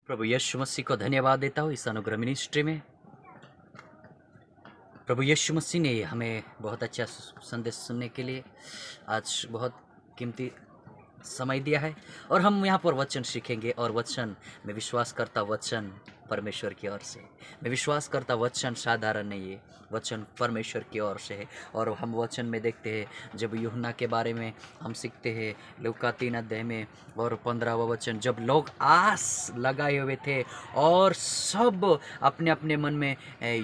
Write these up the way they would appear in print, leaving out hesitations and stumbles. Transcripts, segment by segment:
प्रभु यीशु मसीह को धन्यवाद देता हूँ इस अनुग्रह मिनिस्ट्री में। प्रभु यीशु मसीह ने हमें बहुत अच्छा संदेश सुनने के लिए आज बहुत कीमती समय दिया है और हम यहाँ पर वचन सीखेंगे। और वचन मैं विश्वास करता वचन परमेश्वर की ओर से, मैं विश्वास करता वचन साधारण नहीं है, वचन परमेश्वर की ओर से है। और हम वचन में देखते हैं जब यूहन्ना के बारे में हम सीखते हैं लूका 3 अध्याय में और 15वां वचन, जब लोग आस लगाए हुए थे और सब अपने अपने मन में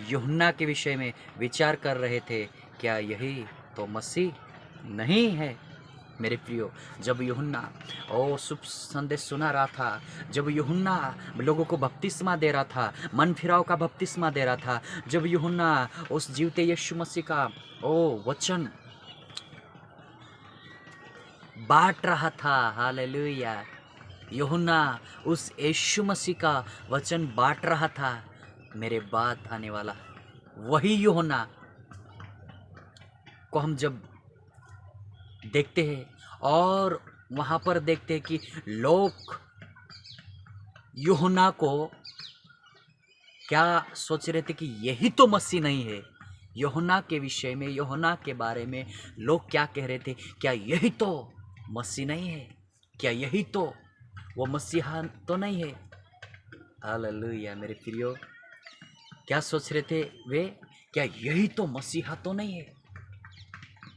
यूहन्ना के विषय में विचार कर रहे थे, क्या यही तो मसीह नहीं है। मेरे प्रियो, जब यूहन्ना शुभ संदेश सुना रहा था, जब यूहन्ना लोगों को बपतिस्मा दे रहा था, मन फिराव का बपतिस्मा दे रहा था, जब यूहन्ना उस जीवते यीशु मसीह का वचन बांट रहा था, हालेलुया, यूहन्ना उस यीशु मसीह का वचन बांट रहा था, मेरे बाद आने वाला वही यूहन्ना को हम जब देखते हैं और वहाँ पर देखते हैं कि लोग यूहन्ना को क्या सोच रहे थे कि यही तो मसीह नहीं है। यूहन्ना के विषय में, यूहन्ना के बारे में लोग क्या कह रहे थे, क्या यही तो मसीह नहीं है, क्या यही तो वो मसीहा तो नहीं है। हालेलुया मेरे प्रियो, क्या सोच रहे थे वे, क्या यही तो मसीहा तो नहीं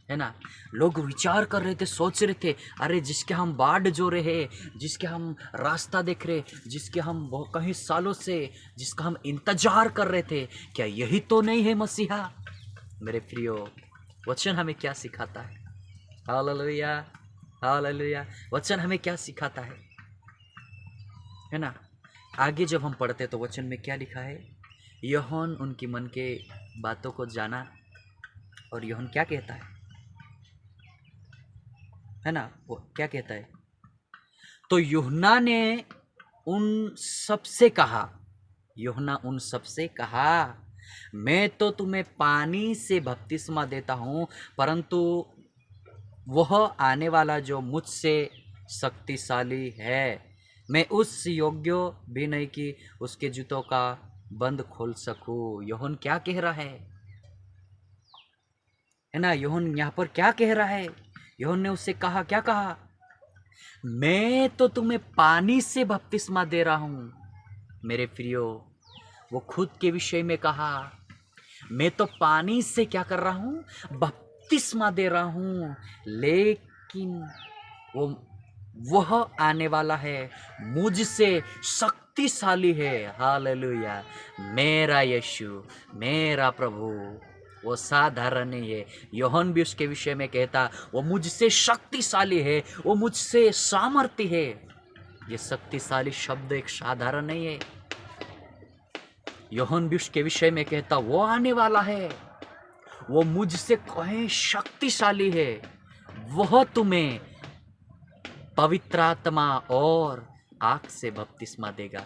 है ना। लोग विचार कर रहे थे, सोच रहे थे, अरे जिसके हम बाढ़ जो रहे, जिसके हम रास्ता देख रहे, जिसके हम कई सालों से जिसका हम इंतजार कर रहे थे, क्या यही तो नहीं है मसीहा। मेरे प्रियो, वचन हमें क्या सिखाता है। हालेलुया हालेलुया, वचन हमें क्या सिखाता है ना। आगे जब हम पढ़ते तो वचन में क्या लिखा है, यूहन्ना उनकी मन के बातों को जाना। और यूहन्ना क्या कहता है ना, वो क्या कहता है, तो यूहन्ना ने उन सबसे कहा, यूहन्ना उन सबसे कहा, मैं तो तुम्हें पानी से बपतिस्मा देता हूँ, परंतु वह आने वाला जो मुझसे शक्तिशाली है, मैं उस योग्य भी नहीं कि उसके जूतों का बंद खोल सकूं। यूहन्ना क्या कह रहा है ना, यूहन्ना यहाँ पर क्या कह रहा है। यूहन्ना ने उससे कहा, क्या कहा, मैं तो तुम्हें पानी से बपतिस्मा दे रहा हूं। मेरे प्रियो, वो खुद के विषय में कहा, मैं तो पानी से क्या कर रहा हूं, बपतिस्मा दे रहा हूं, लेकिन वह आने वाला है मुझसे शक्तिशाली है। हालेलुया, मेरा यीशु, मेरा प्रभु वो साधारण नहीं है। यूहन्ना भी उसके विषय में कहता, वो मुझसे शक्तिशाली है, वो मुझसे सामर्थ्य है। ये शक्तिशाली शब्द एक साधारण नहीं है। यूहन्ना भी उसके विषय में कहता, वो आने वाला है, वो मुझसे कहीं शक्तिशाली है, वह तुम्हें पवित्र आत्मा और आग से बपतिस्मा देगा,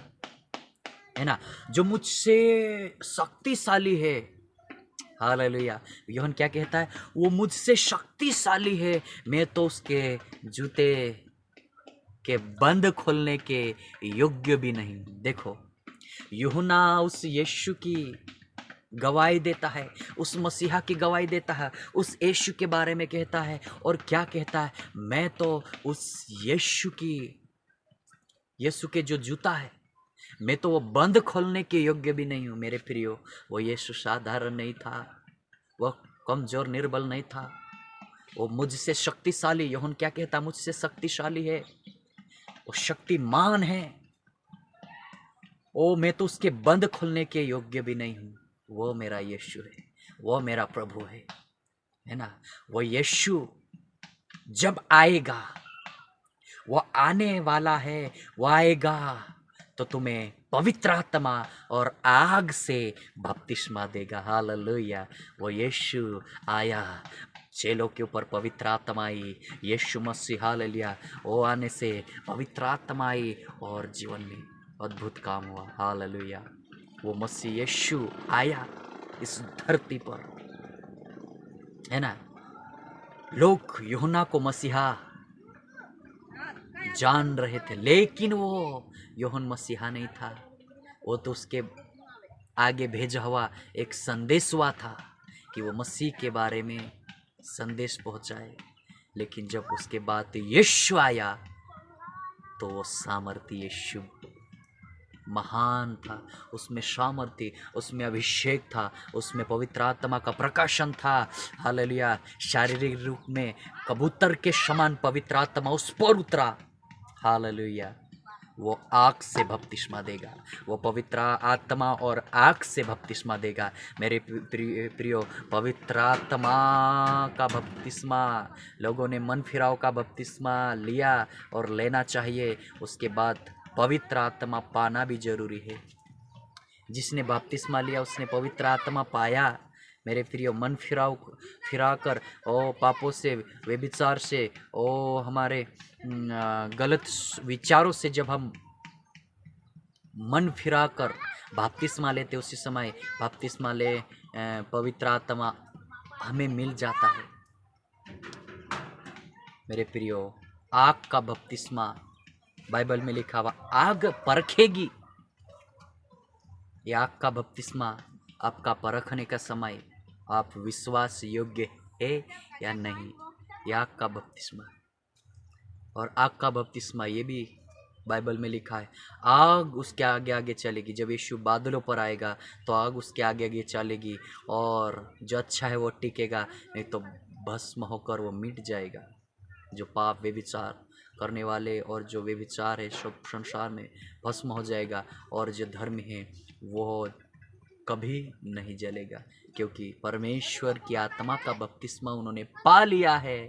है ना, जो मुझसे शक्तिशाली है। हालेलुया, यूहन्ना क्या कहता है, वो मुझसे शक्तिशाली है, मैं तो उसके जूते के बंद खोलने के योग्य भी नहीं। देखो, यूहन्ना उस यीशु की गवाही देता है, उस मसीहा की गवाही देता है, उस यीशु के बारे में कहता है और क्या कहता है, मैं तो उस यीशु के जो जूता है, मैं तो वो बंद खोलने के योग्य भी नहीं हूँ। मेरे प्रियो, वो यीशु साधारण नहीं था, वह कमजोर निर्बल नहीं था, वो मुझसे शक्तिशाली। यूहन्ना क्या कहता, मुझसे शक्तिशाली है, वो शक्तिमान है, मैं तो उसके बंद खोलने के योग्य भी नहीं हूँ। वो मेरा यीशु है, वो मेरा प्रभु है ना। वो यीशु जब आएगा, वो आने वाला है, वो आएगा तो तुम्हें पवित्र आत्मा और आग से बपतिस्मा देगा। हालेलुया, वो यीशु आया, चेलों के ऊपर पवित्र आत्मा आई, यीशु मसीह, हालेलुया, वो आने से पवित्र आत्मा आई और जीवन में अद्भुत काम हुआ। हालेलुया, वो मसीह यीशु आया इस धरती पर, है ना। लोग यूहन्ना को मसीहा जान रहे थे, लेकिन वो यूहन्ना मसीहा नहीं था, वो तो उसके आगे भेजा हुआ एक संदेश हुआ था कि वो मसीह के बारे में संदेश पहुंचाए। लेकिन जब उसके बाद यीशु आया तो वो सामर्थ्य यीशु महान था, उसमें सामर्थ्य, उसमें अभिषेक था, उसमें पवित्र आत्मा का प्रकाशन था। हालेलुया। शारीरिक रूप में कबूतर के समान पवित्र आत्मा उस पर उतरा। हालेलुया। वो आग से बपतिस्मा देगा, वो पवित्र आत्मा और आग से बपतिस्मा देगा। मेरे प्रियो, पवित्र आत्मा का बपतिस्मा, लोगों ने मन फिराव का बपतिस्मा लिया और लेना चाहिए। उसके बाद पवित्र आत्मा पाना भी जरूरी है। जिसने बपतिस्मा लिया उसने पवित्र आत्मा पाया। मेरे प्रियो, मन फिराकर ओ पापों से, व्यभिचार से, ओ हमारे गलत विचारों से जब हम मन फिराकर बपतिस्मा लेते, उसी समय बपतिस्मा ले पवित्र आत्मा हमें मिल जाता है। मेरे प्रियो, आग का बपतिस्मा, बाइबल में लिखा हुआ आग परखेगी। ये आग का बपतिस्मा आपका परखने का समय, आप विश्वास योग्य है या नहीं। ये आग का बपतिस्मा, और आग का बपतिस्मा ये भी बाइबल में लिखा है, आग उसके आगे आगे चलेगी। जब यीशु बादलों पर आएगा तो आग उसके आगे आगे चलेगी, और जो अच्छा है वो टिकेगा, नहीं तो भस्म होकर वो मिट जाएगा। जो पाप व्यभिचार करने वाले और जो व्यभिचार है सब संसार में भस्म हो जाएगा, और जो धर्म है वो कभी नहीं जलेगा, क्योंकि परमेश्वर की आत्मा का बपतिस्मा उन्होंने पा लिया है।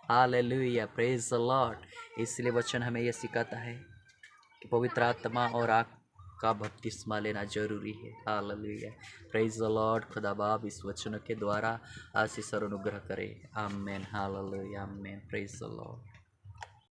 Hallelujah, praise the Lord. इसलिए वचन हमें यह सिखाता है कि पवित्र आत्मा और आग का बपतिस्मा लेना जरूरी है। Hallelujah, praise the Lord. खुदा बाप इस वचनों के द्वारा आशीष और अनुग्रह करे। आमेन। हालेलुया, आमेन। Praise the Lord.